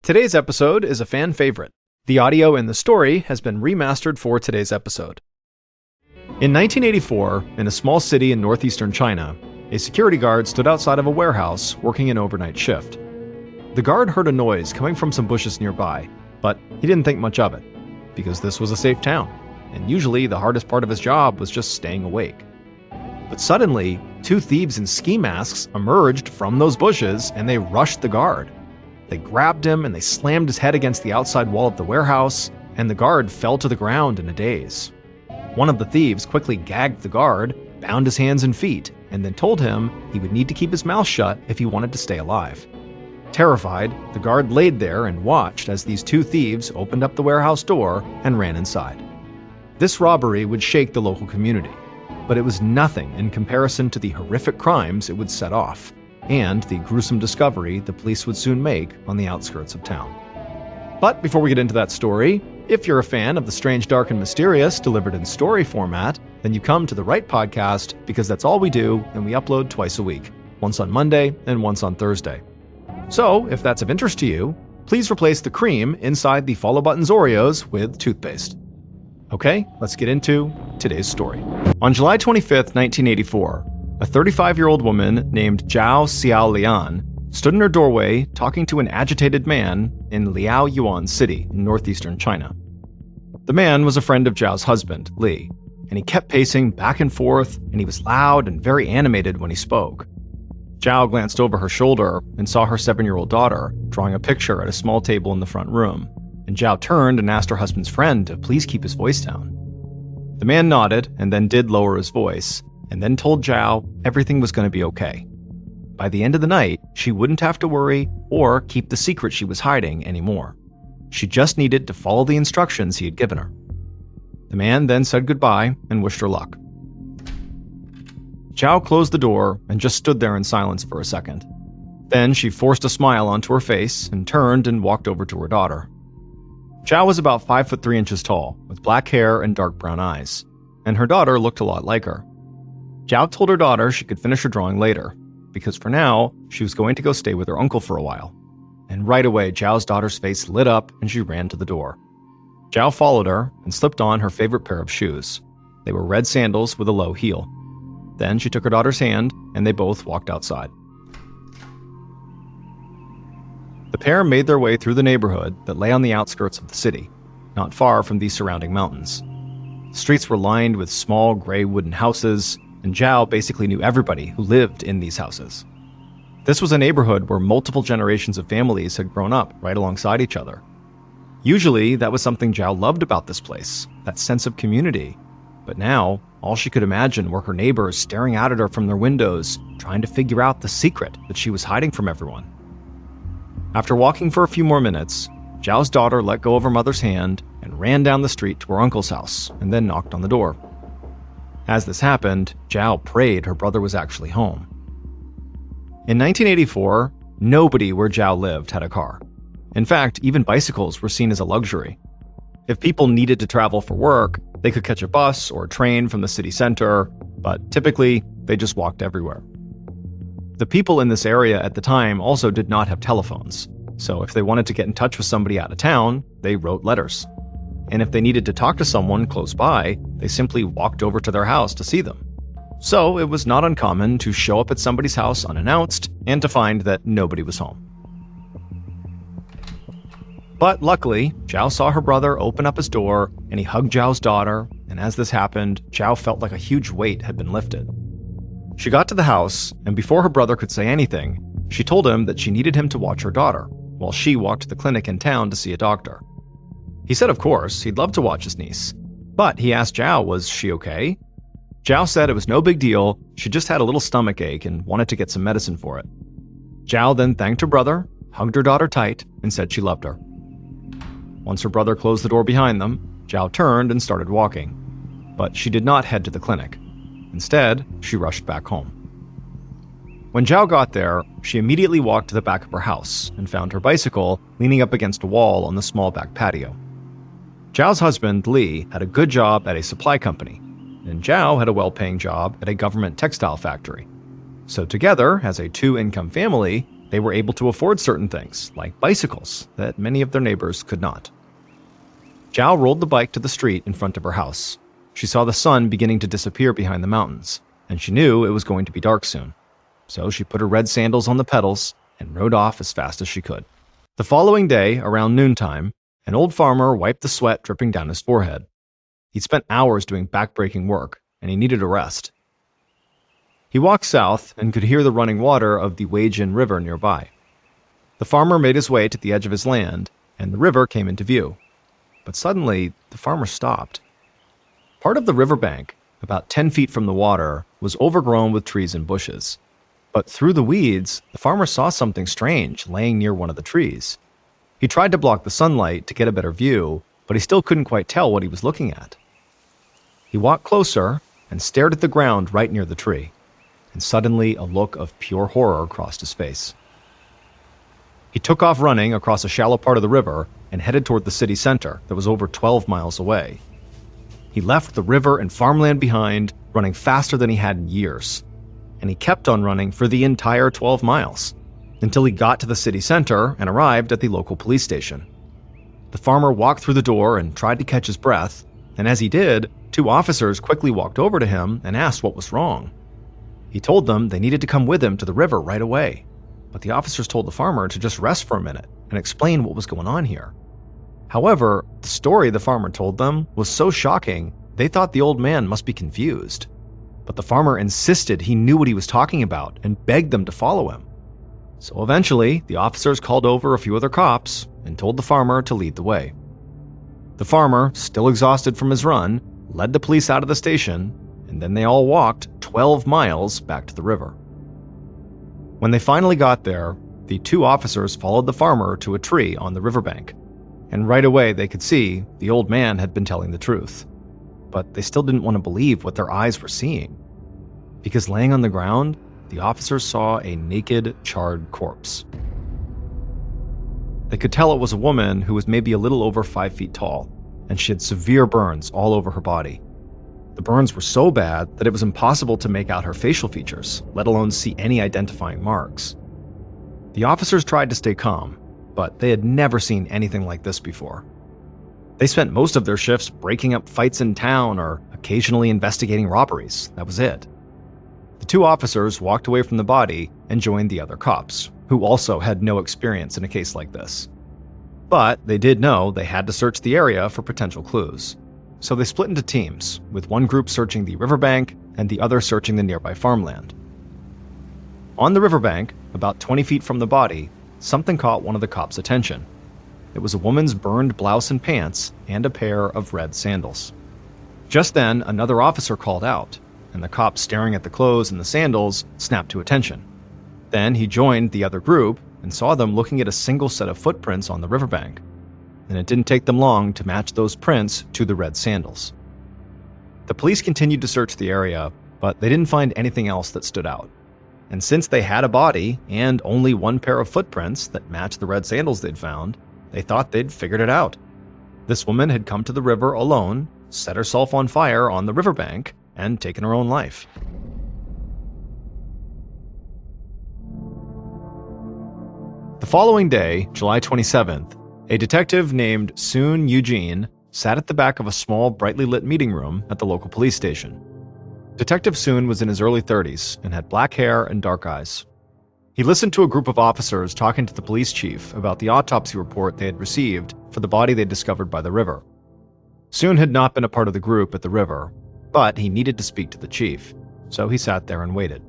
Today's episode is a fan favorite. The audio in the story has been remastered for today's episode. In 1984, in a small city in northeastern China, a security guard stood outside of a warehouse working an overnight shift. The guard heard a noise coming from some bushes nearby, but he didn't think much of it, because this was a safe town, and usually the hardest part of his job was just staying awake. But suddenly, two thieves in ski masks emerged from those bushes and they rushed the guard. They grabbed him and they slammed his head against the outside wall of the warehouse, and the guard fell to the ground in a daze. One of the thieves quickly gagged the guard, bound his hands and feet, and then told him he would need to keep his mouth shut if he wanted to stay alive. Terrified, the guard laid there and watched as these two thieves opened up the warehouse door and ran inside. This robbery would shake the local community, but it was nothing in comparison to the horrific crimes it would set off, and the gruesome discovery the police would soon make on the outskirts of town. But before we get into that story, if you're a fan of the strange, dark, and mysterious delivered in story format, then you come to the right podcast, because that's all we do, and we upload twice a week, once on Monday and once on Thursday. So, if that's of interest to you, please replace the cream inside the Follow Buttons Oreos with toothpaste. Okay, let's get into today's story. On July 25th, 1984, a 35-year-old woman named Zhao Xiaolian stood in her doorway talking to an agitated man in Liaoyuan City in northeastern China. The man was a friend of Zhao's husband, Li, and he kept pacing back and forth, and he was loud and very animated when he spoke. Zhao glanced over her shoulder and saw her 7-year-old daughter drawing a picture at a small table in the front room, and Zhao turned and asked her husband's friend to please keep his voice down. The man nodded and then did lower his voice, and then told Zhao everything was going to be okay. By the end of the night, she wouldn't have to worry or keep the secret she was hiding anymore. She just needed to follow the instructions he had given her. The man then said goodbye and wished her luck. Zhao closed the door and just stood there in silence for a second. Then she forced a smile onto her face and turned and walked over to her daughter. Zhao was about 5'3" tall, with black hair and dark brown eyes, and her daughter looked a lot like her. Zhao told her daughter she could finish her drawing later, because for now, she was going to go stay with her uncle for a while. And right away, Zhao's daughter's face lit up and she ran to the door. Zhao followed her and slipped on her favorite pair of shoes. They were red sandals with a low heel. Then she took her daughter's hand and they both walked outside. The pair made their way through the neighborhood that lay on the outskirts of the city, not far from the surrounding mountains. Streets were lined with small gray wooden houses, and Zhao basically knew everybody who lived in these houses. This was a neighborhood where multiple generations of families had grown up right alongside each other. Usually, that was something Zhao loved about this place, that sense of community. But now, all she could imagine were her neighbors staring out at her from their windows, trying to figure out the secret that she was hiding from everyone. After walking for a few more minutes, Zhao's daughter let go of her mother's hand and ran down the street to her uncle's house, and then knocked on the door. As this happened, Zhao prayed her brother was actually home. In 1984, nobody where Zhao lived had a car. In fact, even bicycles were seen as a luxury. If people needed to travel for work, they could catch a bus or a train from the city center, but typically, they just walked everywhere. The people in this area at the time also did not have telephones, so if they wanted to get in touch with somebody out of town, they wrote letters. And if they needed to talk to someone close by, they simply walked over to their house to see them. So it was not uncommon to show up at somebody's house unannounced and to find that nobody was home. But luckily, Zhao saw her brother open up his door and he hugged Zhao's daughter, and as this happened, Zhao felt like a huge weight had been lifted. She got to the house, and before her brother could say anything, she told him that she needed him to watch her daughter, while she walked to the clinic in town to see a doctor. He said of course, he'd love to watch his niece, but he asked Zhao was she okay? Zhao said it was no big deal, she just had a little stomach ache and wanted to get some medicine for it. Zhao then thanked her brother, hugged her daughter tight, and said she loved her. Once her brother closed the door behind them, Zhao turned and started walking, but she did not head to the clinic. Instead, she rushed back home. When Zhao got there, she immediately walked to the back of her house and found her bicycle leaning up against a wall on the small back patio. Zhao's husband, Li, had a good job at a supply company, and Zhao had a well-paying job at a government textile factory. So together, as a two-income family, They were able to afford certain things, like bicycles, that many of their neighbors could not. Zhao rolled the bike to the street in front of her house. She saw the sun beginning to disappear behind the mountains, and she knew it was going to be dark soon. So she put her red sandals on the pedals and rode off as fast as she could. The following day, around noontime, an old farmer wiped the sweat dripping down his forehead. He'd spent hours doing back-breaking work, and he needed a rest. He walked south and could hear the running water of the Weijin River nearby. The farmer made his way to the edge of his land, and the river came into view. But suddenly, the farmer stopped. Part of the riverbank, about 10 feet from the water, was overgrown with trees and bushes. But through the weeds, the farmer saw something strange laying near one of the trees. He tried to block the sunlight to get a better view, but he still couldn't quite tell what he was looking at. He walked closer and stared at the ground right near the tree, and suddenly a look of pure horror crossed his face. He took off running across a shallow part of the river and headed toward the city center that was over 12 miles away. He left the river and farmland behind, running faster than he had in years. And he kept on running for the entire 12 miles, until he got to the city center and arrived at the local police station. The farmer walked through the door and tried to catch his breath, and as he did, 2 officers quickly walked over to him and asked what was wrong. He told them they needed to come with him to the river right away, but the officers told the farmer to just rest for a minute and explain what was going on here. However, the story the farmer told them was so shocking, they thought the old man must be confused. But the farmer insisted he knew what he was talking about and begged them to follow him. So eventually, the officers called over a few other cops and told the farmer to lead the way. The farmer, still exhausted from his run, led the police out of the station, and then they all walked 12 miles back to the river. When they finally got there, the 2 officers followed the farmer to a tree on the riverbank, and right away they could see the old man had been telling the truth. But they still didn't want to believe what their eyes were seeing, because laying on the ground, the officers saw a naked, charred corpse. They could tell it was a woman who was maybe a little over 5 feet tall, and she had severe burns all over her body. The burns were so bad that it was impossible to make out her facial features, let alone see any identifying marks. The officers tried to stay calm, but they had never seen anything like this before. They spent most of their shifts breaking up fights in town or occasionally investigating robberies. That was it. The 2 officers walked away from the body and joined the other cops, who also had no experience in a case like this. But they did know they had to search the area for potential clues. So they split into teams, with one group searching the riverbank and the other searching the nearby farmland. On the riverbank, about 20 feet from the body, something caught one of the cops' attention. It was a woman's burned blouse and pants and a pair of red sandals. Just then, another officer called out, and the cop staring at the clothes and the sandals snapped to attention. Then he joined the other group and saw them looking at a single set of footprints on the riverbank, and it didn't take them long to match those prints to the red sandals. The police continued to search the area, but they didn't find anything else that stood out. And since they had a body and only one pair of footprints that matched the red sandals they'd found, they thought they'd figured it out. This woman had come to the river alone, set herself on fire on the riverbank, and taken her own life. The following day, July 27th, a detective named Sun Eugene sat at the back of a small, brightly lit meeting room at the local police station. Detective Sun was in his early 30s and had black hair and dark eyes. He listened to a group of officers talking to the police chief about the autopsy report they had received for the body they discovered by the river. Sun had not been a part of the group at the river, but he needed to speak to the chief, so he sat there and waited.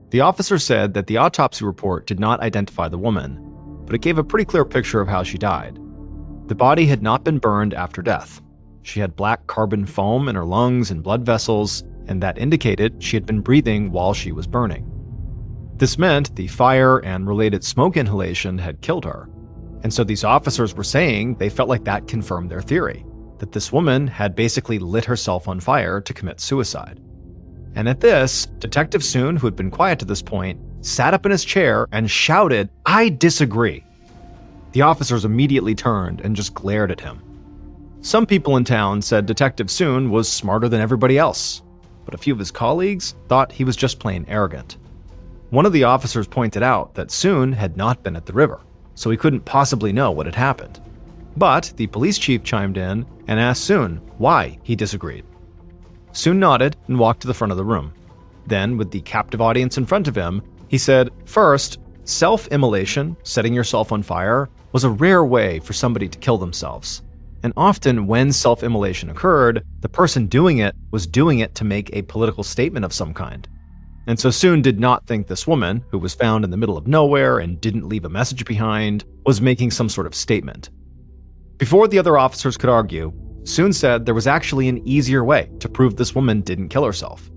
The officer said that the autopsy report did not identify the woman, but it gave a pretty clear picture of how she died. The body had not been burned after death. She had black carbon foam in her lungs and blood vessels, and that indicated she had been breathing while she was burning. This meant the fire and related smoke inhalation had killed her, and so these officers were saying they felt like that confirmed their theory, that this woman had basically lit herself on fire to commit suicide. And at this, Detective Sun, who had been quiet to this point, sat up in his chair and shouted, "I disagree." The officers immediately turned and just glared at him. Some people in town said Detective Sun was smarter than everybody else, but a few of his colleagues thought he was just plain arrogant. One of the officers pointed out that Soon had not been at the river, so he couldn't possibly know what had happened. But the police chief chimed in and asked Soon why he disagreed. Soon nodded and walked to the front of the room. Then, with the captive audience in front of him, he said, first, self-immolation, setting yourself on fire, was a rare way for somebody to kill themselves. And often when self-immolation occurred, the person doing it was doing it to make a political statement of some kind. And so Soon did not think this woman, who was found in the middle of nowhere and didn't leave a message behind, was making some sort of statement. Before the other officers could argue, Soon said there was actually an easier way to prove this woman didn't kill herself.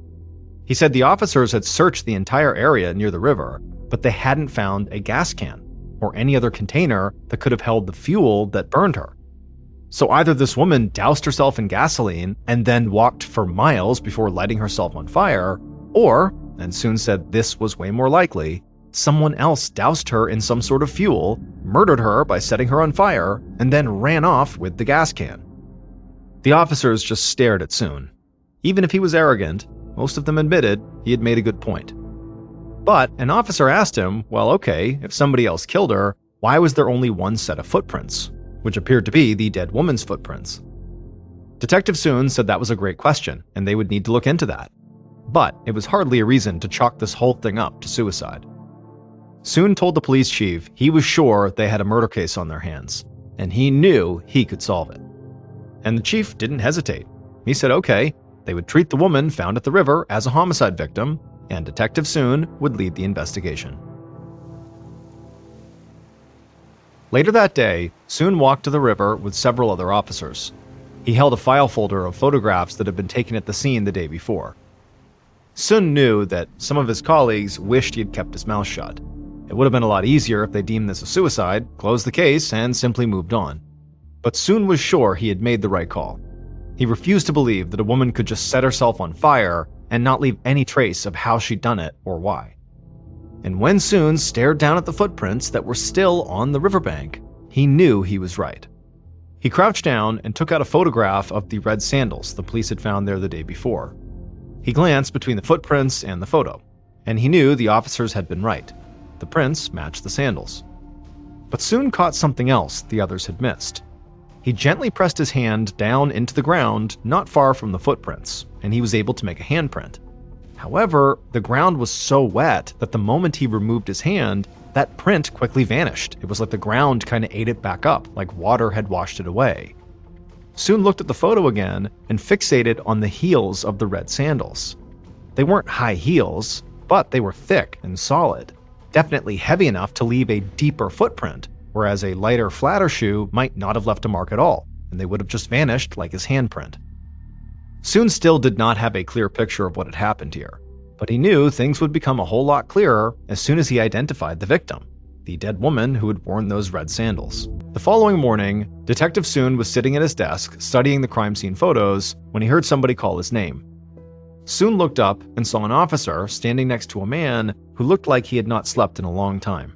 He said the officers had searched the entire area near the river, but they hadn't found a gas can or any other container that could have held the fuel that burned her. So either this woman doused herself in gasoline and then walked for miles before lighting herself on fire, or, and Soon said this was way more likely, someone else doused her in some sort of fuel, murdered her by setting her on fire, and then ran off with the gas can. The officers just stared at Soon. Even if he was arrogant, most of them admitted he had made a good point. But an officer asked him, well, okay, if somebody else killed her, why was there only one set of footprints, which appeared to be the dead woman's footprints? Detective Soon said that was a great question, and they would need to look into that. But it was hardly a reason to chalk this whole thing up to suicide. Soon told the police chief he was sure they had a murder case on their hands, and he knew he could solve it. And the chief didn't hesitate. He said okay, they would treat the woman found at the river as a homicide victim, and Detective Soon would lead the investigation. Later that day, Soon walked to the river with several other officers. He held a file folder of photographs that had been taken at the scene the day before. Soon knew that some of his colleagues wished he had kept his mouth shut. It would have been a lot easier if they deemed this a suicide, closed the case, and simply moved on. But Soon was sure he had made the right call. He refused to believe that a woman could just set herself on fire and not leave any trace of how she'd done it or why. And when Soon stared down at the footprints that were still on the riverbank, he knew he was right. He crouched down and took out a photograph of the red sandals the police had found there the day before. He glanced between the footprints and the photo, and he knew the officers had been right. The prints matched the sandals. But Soon caught something else the others had missed. He gently pressed his hand down into the ground not far from the footprints, and he was able to make a handprint. However, the ground was so wet that the moment he removed his hand, that print quickly vanished. It was like the ground kind of ate it back up, like water had washed it away. Soon looked at the photo again and fixated on the heels of the red sandals. They weren't high heels, but they were thick and solid, definitely heavy enough to leave a deeper footprint, whereas a lighter, flatter shoe might not have left a mark at all, and they would have just vanished like his handprint. Soon still did not have a clear picture of what had happened here, but he knew things would become a whole lot clearer as soon as he identified the victim, the dead woman who had worn those red sandals. The following morning, Detective Soon was sitting at his desk studying the crime scene photos when he heard somebody call his name. Soon looked up and saw an officer standing next to a man who looked like he had not slept in a long time.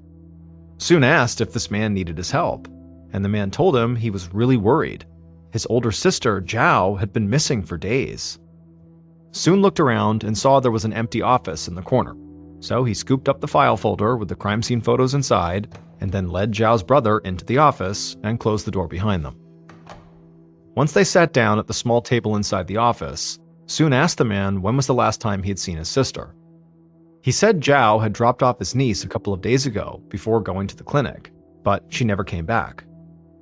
Soon asked if this man needed his help, and the man told him he was really worried. His older sister, Zhao, had been missing for days. Soon looked around and saw there was an empty office in the corner, so he scooped up the file folder with the crime scene photos inside and then led Zhao's brother into the office and closed the door behind them. Once they sat down at the small table inside the office, Soon asked the man when was the last time he had seen his sister. He said Zhao had dropped off his niece a couple of days ago before going to the clinic, but she never came back.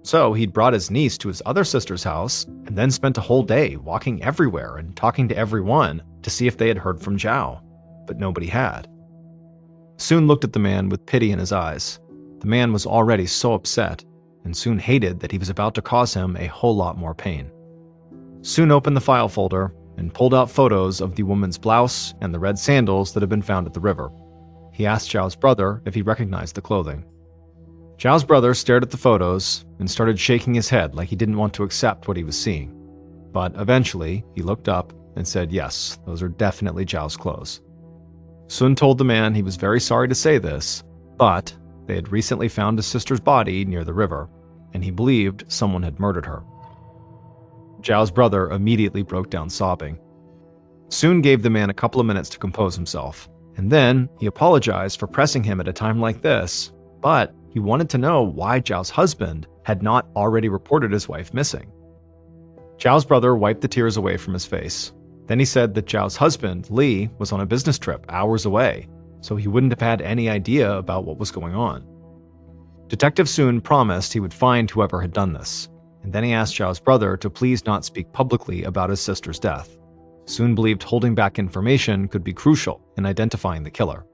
So he'd brought his niece to his other sister's house and then spent a whole day walking everywhere and talking to everyone to see if they had heard from Zhao, but nobody had. Soon looked at the man with pity in his eyes. The man was already so upset, and Soon hated that he was about to cause him a whole lot more pain. Soon opened the file folder and pulled out photos of the woman's blouse and the red sandals that had been found at the river. He asked Zhao's brother if he recognized the clothing. Zhao's brother stared at the photos and started shaking his head like he didn't want to accept what he was seeing. But eventually, he looked up and said yes, those are definitely Zhao's clothes. Sun told the man he was very sorry to say this, but they had recently found his sister's body near the river, and he believed someone had murdered her. Zhao's brother immediately broke down sobbing. Sun gave the man a couple of minutes to compose himself, And then he apologized for pressing him at a time like this, but he wanted to know why Zhao's husband had not already reported his wife missing. Zhao's brother wiped the tears away from his face. Then he said that Zhao's husband, Li, was on a business trip hours away, so he wouldn't have had any idea about what was going on. Detective Sun promised he would find whoever had done this, and then he asked Zhao's brother to please not speak publicly about his sister's death. Sun believed holding back information could be crucial in identifying the killer.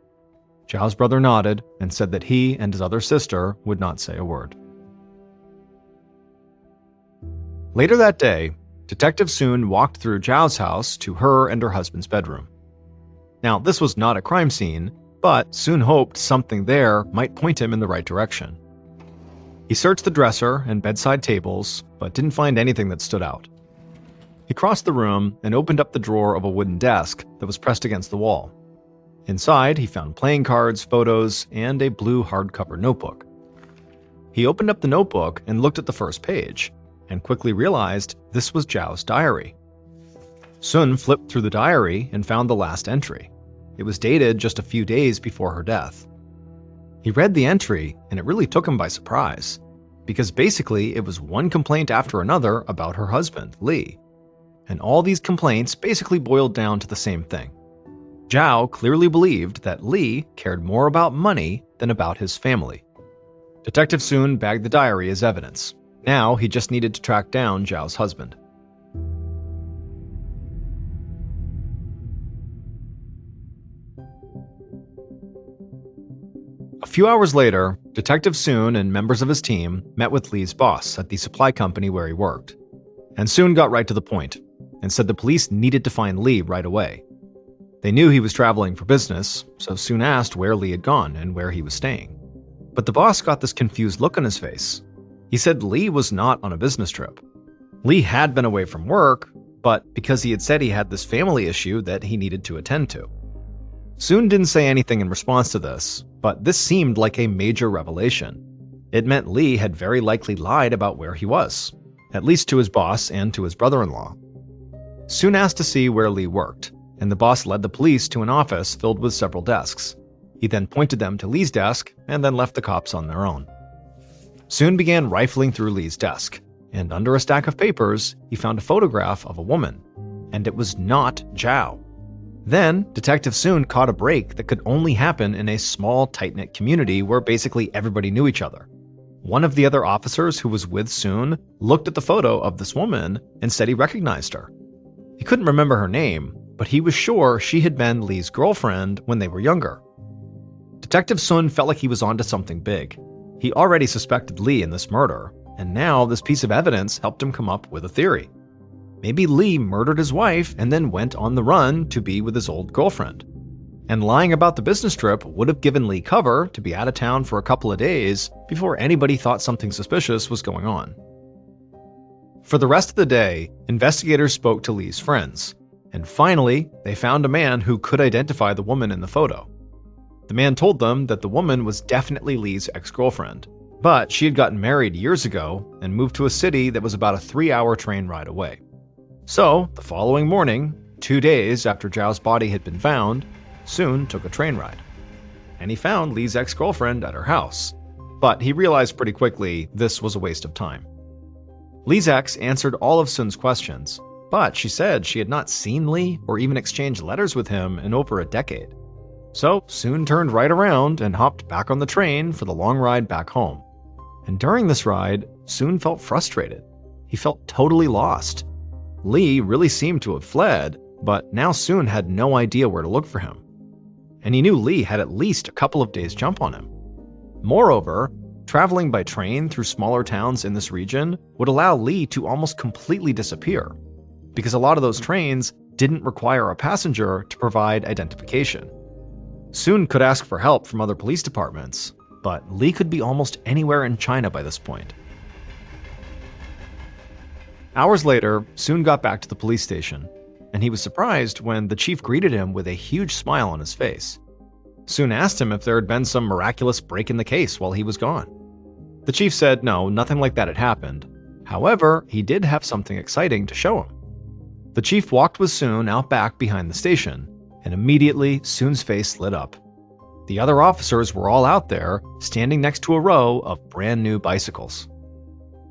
Zhao's brother nodded and said that he and his other sister would not say a word. Later that day, Detective Sun walked through Zhao's house to her and her husband's bedroom. Now, this was not a crime scene, but Sun hoped something there might point him in the right direction. He searched the dresser and bedside tables, but didn't find anything that stood out. He crossed the room and opened up the drawer of a wooden desk that was pressed against the wall. Inside, he found playing cards, photos, and a blue hardcover notebook. He opened up the notebook and looked at the first page, and quickly realized this was Zhao's diary. Sun flipped through the diary and found the last entry. It was dated just a few days before her death. He read the entry, and it really took him by surprise, because basically it was one complaint after another about her husband, Li. And all these complaints basically boiled down to the same thing. Zhao clearly believed that Li cared more about money than about his family. Detective Sun bagged the diary as evidence. Now he just needed to track down Zhao's husband. A few hours later, Detective Sun and members of his team met with Li's boss at the supply company where he worked. And Sun got right to the point and said the police needed to find Li right away. They knew he was traveling for business, so Sun asked where Li had gone and where he was staying. But the boss got this confused look on his face. He said Li was not on a business trip. Li had been away from work, but because he had said he had this family issue that he needed to attend to. Sun didn't say anything in response to this, but this seemed like a major revelation. It meant Li had very likely lied about where he was, at least to his boss and to his brother-in-law. Sun asked to see where Li worked, and the boss led the police to an office filled with several desks. He then pointed them to Li's desk and then left the cops on their own. Sun began rifling through Li's desk, and under a stack of papers, he found a photograph of a woman, and it was not Zhao. Then, Detective Sun caught a break that could only happen in a small, tight-knit community where basically everybody knew each other. One of the other officers who was with Sun looked at the photo of this woman and said he recognized her. He couldn't remember her name, but he was sure she had been Li's girlfriend when they were younger. Detective Sun felt like he was onto something big. He already suspected Li in this murder, and now this piece of evidence helped him come up with a theory. Maybe Li murdered his wife and then went on the run to be with his old girlfriend. And lying about the business trip would have given Li cover to be out of town for a couple of days before anybody thought something suspicious was going on. For the rest of the day, investigators spoke to Li's friends, and finally, they found a man who could identify the woman in the photo. The man told them that the woman was definitely Li's ex-girlfriend, but she had gotten married years ago and moved to a city that was about a 3-hour train ride away. So, the following morning, 2 days after Zhao's body had been found, Sun took a train ride. And he found Li's ex-girlfriend at her house, but he realized pretty quickly this was a waste of time. Li's ex answered all of Sun's questions, but she said she had not seen Li or even exchanged letters with him in over a decade. So Sun turned right around and hopped back on the train for the long ride back home. And during this ride, Sun felt frustrated. He felt totally lost. Li really seemed to have fled, but now Sun had no idea where to look for him. And he knew Li had at least a couple of days' jump on him. Moreover, traveling by train through smaller towns in this region would allow Li to almost completely disappear, because a lot of those trains didn't require a passenger to provide identification. Sun could ask for help from other police departments, but Li could be almost anywhere in China by this point. Hours later, Sun got back to the police station, and he was surprised when the chief greeted him with a huge smile on his face. Sun asked him if there had been some miraculous break in the case while he was gone. The chief said no, nothing like that had happened. However, he did have something exciting to show him. The chief walked with Sun out back behind the station, and immediately Sun's face lit up. The other officers were all out there, standing next to a row of brand new bicycles.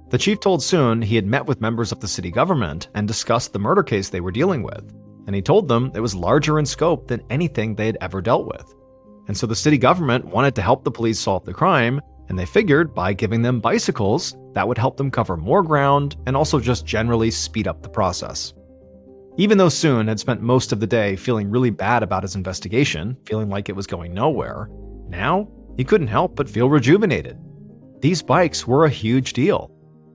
The chief told Sun he had met with members of the city government and discussed the murder case they were dealing with, and he told them it was larger in scope than anything they had ever dealt with. And so the city government wanted to help the police solve the crime, and they figured by giving them bicycles, that would help them cover more ground and also just generally speed up the process. Even though Sun had spent most of the day feeling really bad about his investigation, feeling like it was going nowhere, now he couldn't help but feel rejuvenated. These bikes were a huge deal.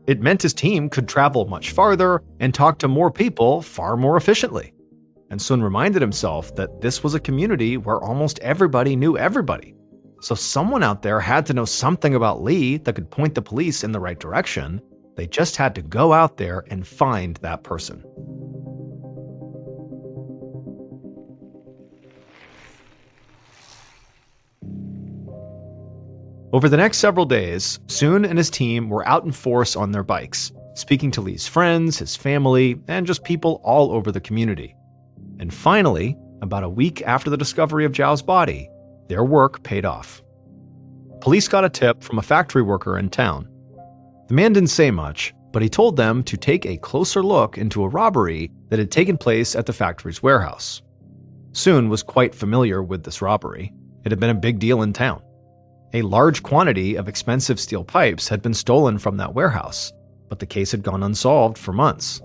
It meant his team could travel much farther and talk to more people far more efficiently. And Sun reminded himself that this was a community where almost everybody knew everybody. So someone out there had to know something about Lee that could point the police in the right direction. They just had to go out there and find that person. Over the next several days, Sun and his team were out in force on their bikes, speaking to Lee's friends, his family, and just people all over the community. And finally, about a week after the discovery of Zhao's body, their work paid off. Police got a tip from a factory worker in town. The man didn't say much, but he told them to take a closer look into a robbery that had taken place at the factory's warehouse. Sun was quite familiar with this robbery. It had been a big deal in town. A large quantity of expensive steel pipes had been stolen from that warehouse, but the case had gone unsolved for months.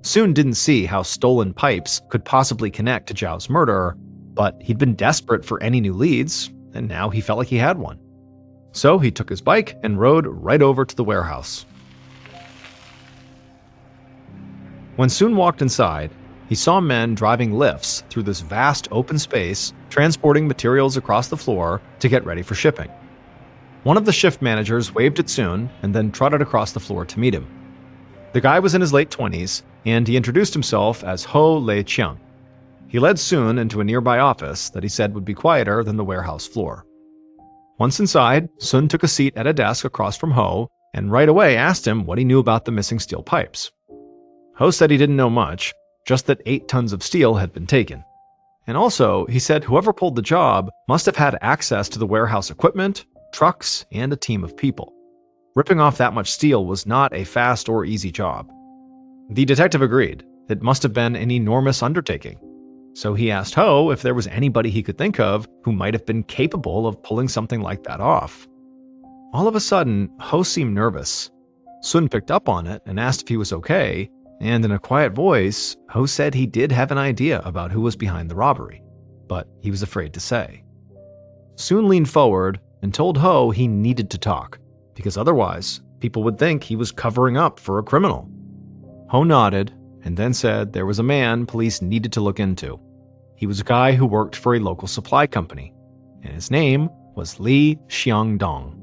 Sun didn't see how stolen pipes could possibly connect to Zhao's murder, but he'd been desperate for any new leads, and now he felt like he had one. So he took his bike and rode right over to the warehouse. When Sun walked inside, he saw men driving lifts through this vast open space, transporting materials across the floor to get ready for shipping. One of the shift managers waved at Sun and then trotted across the floor to meet him. The guy was in his late 20s, and he introduced himself as Ho Lei Qiang. He led Sun into a nearby office that he said would be quieter than the warehouse floor. Once inside, Sun took a seat at a desk across from Ho and right away asked him what he knew about the missing steel pipes. Ho said he didn't know much, just that 8 tons of steel had been taken. And also, he said whoever pulled the job must have had access to the warehouse equipment, trucks, and a team of people. Ripping off that much steel was not a fast or easy job. The detective agreed. It must have been an enormous undertaking. So he asked Ho if there was anybody he could think of who might have been capable of pulling something like that off. All of a sudden, Ho seemed nervous. Sun picked up on it and asked if he was okay, and in a quiet voice, Ho said he did have an idea about who was behind the robbery, but he was afraid to say. Sun leaned forward and told Ho he needed to talk, because otherwise, people would think he was covering up for a criminal. Ho nodded and then said there was a man police needed to look into. He was a guy who worked for a local supply company, and his name was Li Xiangdong.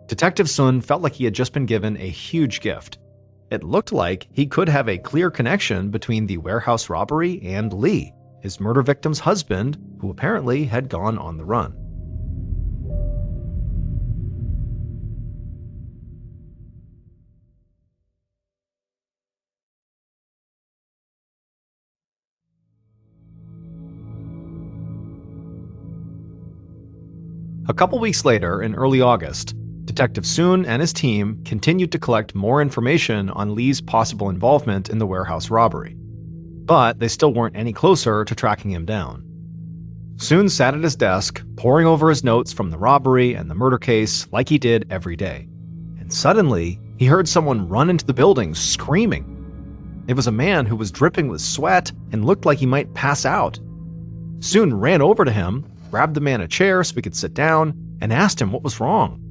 Detective Sun felt like he had just been given a huge gift. It looked like he could have a clear connection between the warehouse robbery and Li, his murder victim's husband, who apparently had gone on the run. A couple weeks later, in early August, Detective Sun and his team continued to collect more information on Lee's possible involvement in the warehouse robbery. But they still weren't any closer to tracking him down. Sun sat at his desk, poring over his notes from the robbery and the murder case like he did every day. And suddenly, he heard someone run into the building, screaming. It was a man who was dripping with sweat and looked like he might pass out. Sun ran over to him, grabbed the man a chair so he could sit down, and asked him what was wrong.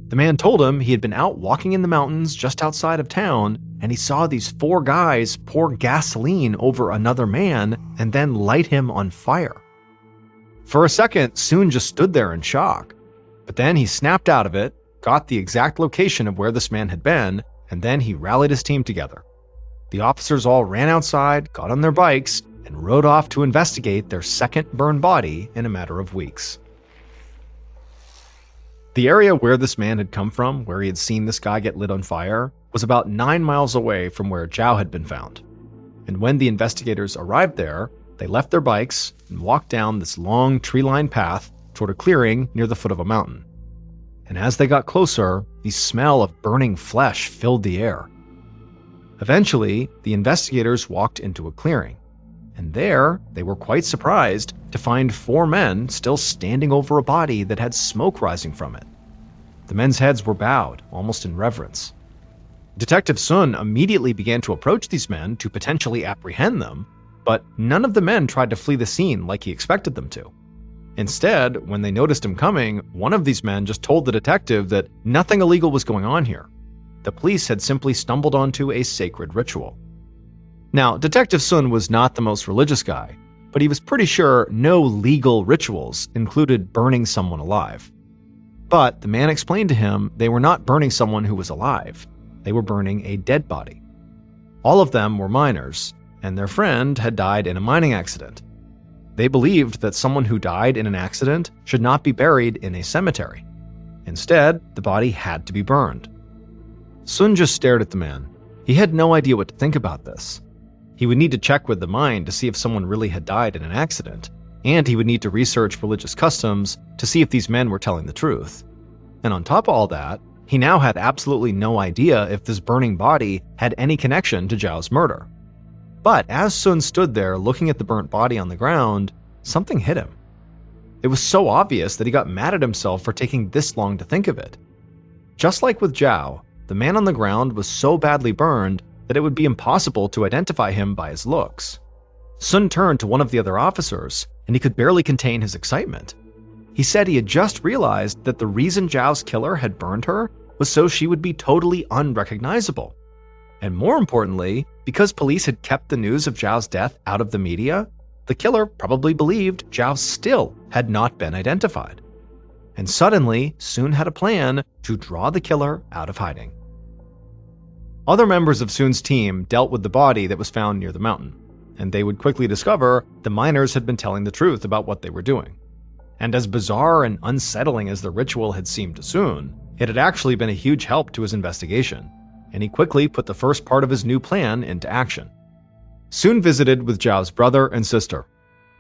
The man told him he had been out walking in the mountains just outside of town, and he saw these 4 guys pour gasoline over another man and then light him on fire. For a second, Sun just stood there in shock. But then he snapped out of it, got the exact location of where this man had been, and then he rallied his team together. The officers all ran outside, got on their bikes, and rode off to investigate their second burned body in a matter of weeks. The area where this man had come from, where he had seen this guy get lit on fire, was about 9 miles away from where Zhao had been found. And when the investigators arrived there, They left their bikes and walked down this long tree-lined path toward a clearing near the foot of a mountain. And as they got closer, the smell of burning flesh filled the air. Eventually, the investigators walked into a clearing, and there they were quite surprised to find 4 men still standing over a body that had smoke rising from it. The men's heads were bowed, almost in reverence. Detective Sun immediately began to approach these men to potentially apprehend them, but none of the men tried to flee the scene like he expected them to. Instead, when they noticed him coming, one of these men just told the detective that nothing illegal was going on here. The police had simply stumbled onto a sacred ritual. Now, Detective Sun was not the most religious guy, but he was pretty sure no legal rituals included burning someone alive. But the man explained to him they were not burning someone who was alive. They were burning a dead body. All of them were miners, and their friend had died in a mining accident. They believed that someone who died in an accident should not be buried in a cemetery. Instead, the body had to be burned. Sun just stared at the man. He had no idea what to think about this. He would need to check with the mine to see if someone really had died in an accident, and he would need to research religious customs to see if these men were telling the truth. And on top of all that, he now had absolutely no idea if this burning body had any connection to Zhao's murder. But as Sun stood there looking at the burnt body on the ground, something hit him. It was so obvious that he got mad at himself for taking this long to think of it. Just like with Zhao, the man on the ground was so badly burned that it would be impossible to identify him by his looks. Sun turned to one of the other officers, and he could barely contain his excitement. He said he had just realized that the reason Zhao's killer had burned her was so she would be totally unrecognizable. And more importantly, because police had kept the news of Zhao's death out of the media, the killer probably believed Zhao still had not been identified. And suddenly, Sun had a plan to draw the killer out of hiding. Other members of Sun's team dealt with the body that was found near the mountain, and they would quickly discover the miners had been telling the truth about what they were doing. And as bizarre and unsettling as the ritual had seemed to Sun, it had actually been a huge help to his investigation, and he quickly put the first part of his new plan into action. Sun visited with Zhao's brother and sister.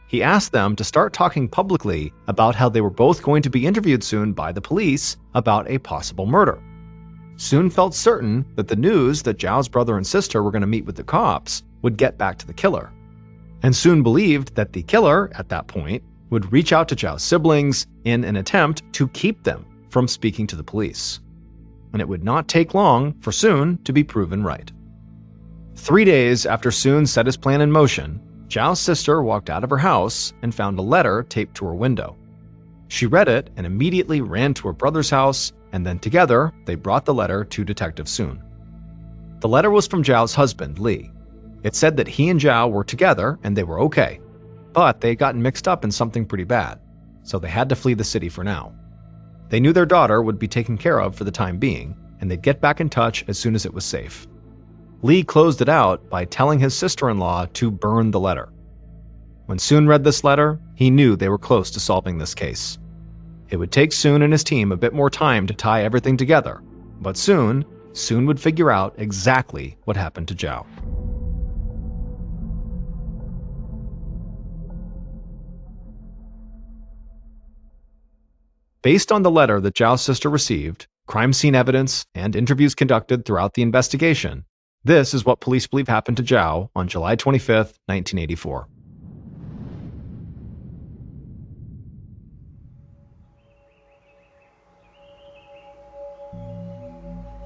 He asked them to start talking publicly about how they were both going to be interviewed soon by the police about a possible murder. Sun felt certain that the news that Zhao's brother and sister were going to meet with the cops would get back to the killer. And Sun believed that the killer, at that point, would reach out to Zhao's siblings in an attempt to keep them from speaking to the police. And it would not take long for Sun to be proven right. 3 days after Sun set his plan in motion, Zhao's sister walked out of her house and found a letter taped to her window. She read it and immediately ran to her brother's house, and then together they brought the letter to Detective Sun. The letter was from Zhao's husband, Li. It said that he and Zhao were together and they were okay, but they had gotten mixed up in something pretty bad, so they had to flee the city for now. They knew their daughter would be taken care of for the time being, and they'd get back in touch as soon as it was safe. Li closed it out by telling his sister-in-law to burn the letter. When Sun read this letter, he knew they were close to solving this case. It would take Sun and his team a bit more time to tie everything together, but soon would figure out exactly what happened to Zhao. Based on the letter that Zhao's sister received, crime scene evidence, and interviews conducted throughout the investigation, this is what police believe happened to Zhao on July 25, 1984.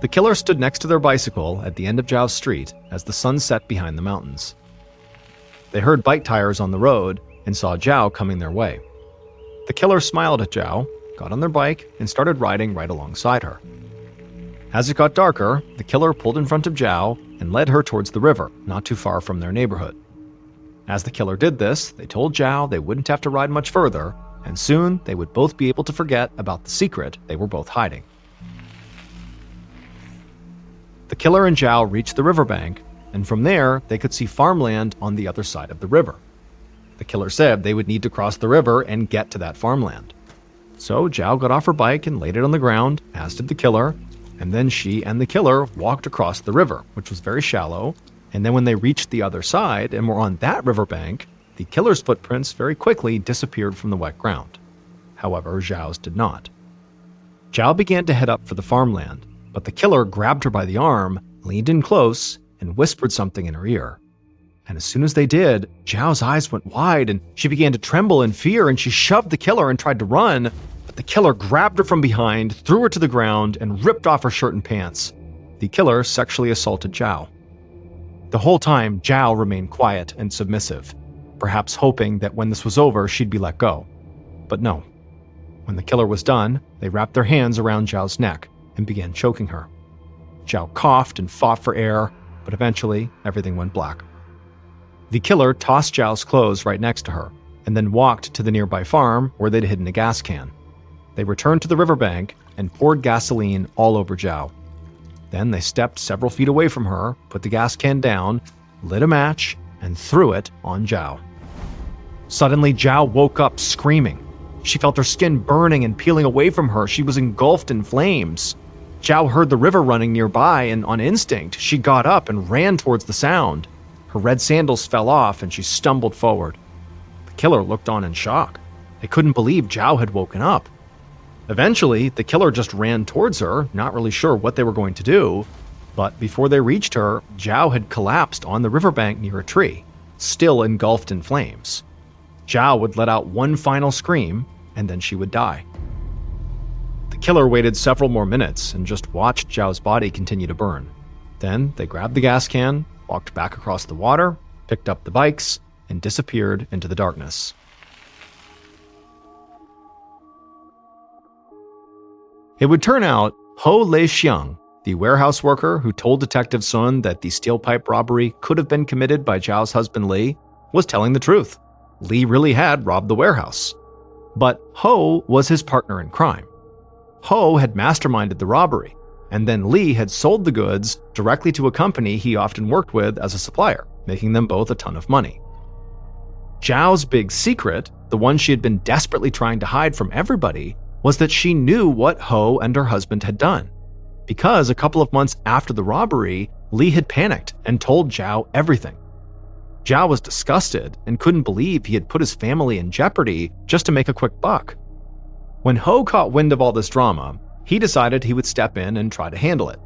The killer stood next to their bicycle at the end of Zhao's street as the sun set behind the mountains. They heard bike tires on the road and saw Zhao coming their way. The killer smiled at Zhao, got on their bike, and started riding right alongside her. As it got darker, the killer pulled in front of Zhao and led her towards the river, not too far from their neighborhood. As the killer did this, they told Zhao they wouldn't have to ride much further, and soon they would both be able to forget about the secret they were both hiding. The killer and Zhao reached the riverbank, and from there they could see farmland on the other side of the river. The killer said they would need to cross the river and get to that farmland. So Zhao got off her bike and laid it on the ground, as did the killer, and then she and the killer walked across the river, which was very shallow, and then when they reached the other side and were on that riverbank, The killer's footprints very quickly disappeared from the wet ground. However, Zhao's did not. Zhao began to head up for the farmland, but the killer grabbed her by the arm, leaned in close, and whispered something in her ear. And as soon as they did, Zhao's eyes went wide and she began to tremble in fear, and she shoved the killer and tried to run, but the killer grabbed her from behind, threw her to the ground, and ripped off her shirt and pants. The killer sexually assaulted Zhao. The whole time, Zhao remained quiet and submissive, perhaps hoping that when this was over, she'd be let go. But no. When the killer was done, they wrapped their hands around Zhao's neck and began choking her. Zhao coughed and fought for air, but eventually everything went black. The killer tossed Zhao's clothes right next to her, and then walked to the nearby farm where they'd hidden a gas can. They returned to the riverbank and poured gasoline all over Zhao. Then they stepped several feet away from her, put the gas can down, lit a match, and threw it on Zhao. Suddenly, Zhao woke up screaming. She felt her skin burning and peeling away from her. She was engulfed in flames. Zhao heard the river running nearby, and on instinct, she got up and ran towards the sound. Her red sandals fell off and she stumbled forward. The killer looked on in shock. They couldn't believe Zhao had woken up. Eventually, the killer just ran towards her, not really sure what they were going to do, but before they reached her, Zhao had collapsed on the riverbank near a tree, still engulfed in flames. Zhao would let out one final scream, and then she would die. The killer waited several more minutes and just watched Zhao's body continue to burn. Then they grabbed the gas can, walked back across the water, picked up the bikes, and disappeared into the darkness. It would turn out Ho Leixiang, the warehouse worker who told Detective Sun that the steel pipe robbery could have been committed by Zhao's husband Li, was telling the truth. Li really had robbed the warehouse. But Ho was his partner in crime. Ho had masterminded the robbery, and then Li had sold the goods directly to a company he often worked with as a supplier, making them both a ton of money. Zhao's big secret, the one she had been desperately trying to hide from everybody, was that she knew what Ho and her husband had done. Because a couple of months after the robbery, Li had panicked and told Zhao everything. Zhao was disgusted and couldn't believe he had put his family in jeopardy just to make a quick buck. When Ho caught wind of all this drama, he decided he would step in and try to handle it.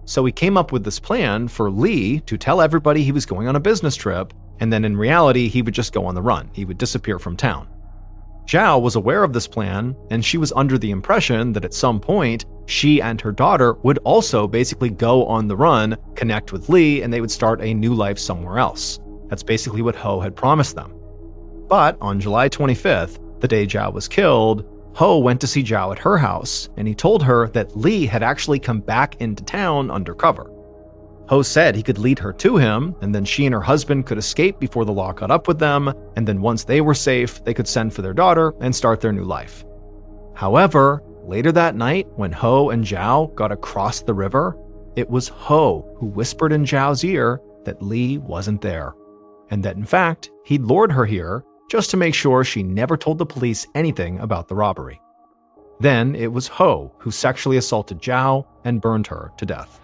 So he came up with this plan for Li to tell everybody he was going on a business trip, and then in reality he would just go on the run. He would disappear from town. Zhao was aware of this plan, and she was under the impression that at some point, she and her daughter would also basically go on the run, connect with Li, and they would start a new life somewhere else. That's basically what Ho had promised them. But on July 25th, the day Zhao was killed, Ho went to see Zhao at her house, and he told her that Li had actually come back into town undercover. Ho said he could lead her to him, and then she and her husband could escape before the law caught up with them, and then once they were safe, they could send for their daughter and start their new life. However, later that night, when Ho and Zhao got across the river, it was Ho who whispered in Zhao's ear that Li wasn't there, and that in fact, he'd lured her here just to make sure she never told the police anything about the robbery. Then it was Ho who sexually assaulted Zhao and burned her to death.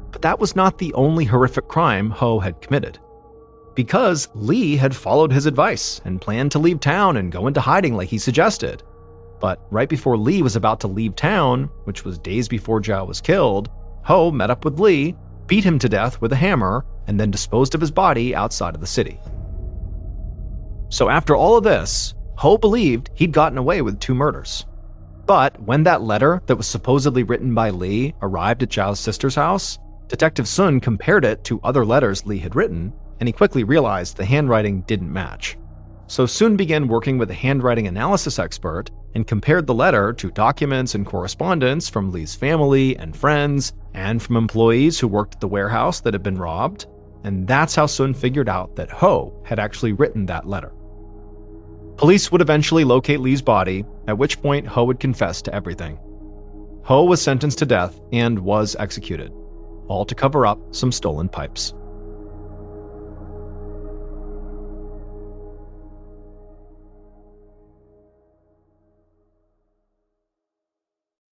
But that was not the only horrific crime Ho had committed. Because Li had followed his advice and planned to leave town and go into hiding like he suggested. But right before Li was about to leave town, which was days before Zhao was killed, Ho met up with Li, beat him to death with a hammer, and then disposed of his body outside of the city. So after all of this, Ho believed he'd gotten away with 2 murders. But when that letter that was supposedly written by Li arrived at Zhao's sister's house, Detective Sun compared it to other letters Li had written, and he quickly realized the handwriting didn't match. So Sun began working with a handwriting analysis expert and compared the letter to documents and correspondence from Li's family and friends, and from employees who worked at the warehouse that had been robbed, and that's how Sun figured out that Ho had actually written that letter. Police would eventually locate Li's body, at which point Ho would confess to everything. Ho was sentenced to death and was executed, all to cover up some stolen pipes.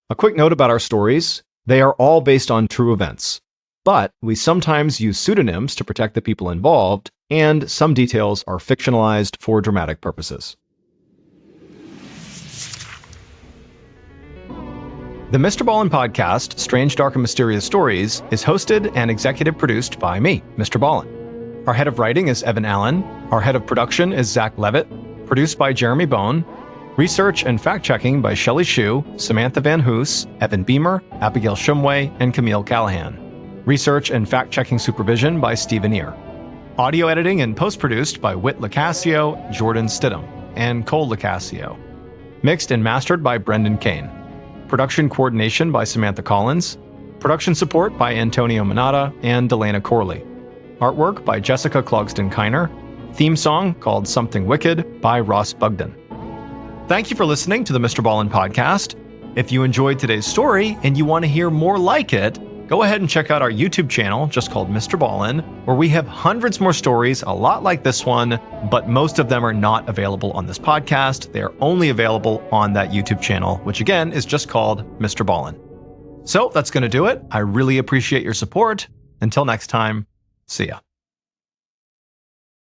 A quick note about our stories: they are all based on true events. but we sometimes use pseudonyms to protect the people involved, and some details are fictionalized for dramatic purposes. The Mr. Ballin podcast, Strange, Dark, and Mysterious Stories, is hosted and executive produced by me, Mr. Ballin. Our head of writing is Evan Allen. Our head of production is Zach Levitt. Produced by Jeremy Bone. Research and fact-checking by Shelley Shue, Samantha Van Hoos, Evan Beamer, Abigail Shumway, and Camille Callahan. Research and fact-checking supervision by Stephen Ear. Audio editing and post-produced by Whit Lacasio, Jordan Stidham, and Cole Lacasio. Mixed and mastered by Brendan Kane. Production coordination by Samantha Collins. Production support by Antonio Manata and Delana Corley. Artwork by Jessica Clogston-Kiner. Theme song called Something Wicked by Ross Bugden. Thank you for listening to the Mr. Ballin podcast. If you enjoyed today's story and you want to hear more like it, go ahead and check out our YouTube channel, just called Mr. Ballin, where we have hundreds more stories, a lot like this one, but most of them are not available on this podcast. They are only available on that YouTube channel, which again is just called Mr. Ballin. So that's going to do it. I really appreciate your support. Until next time, see ya.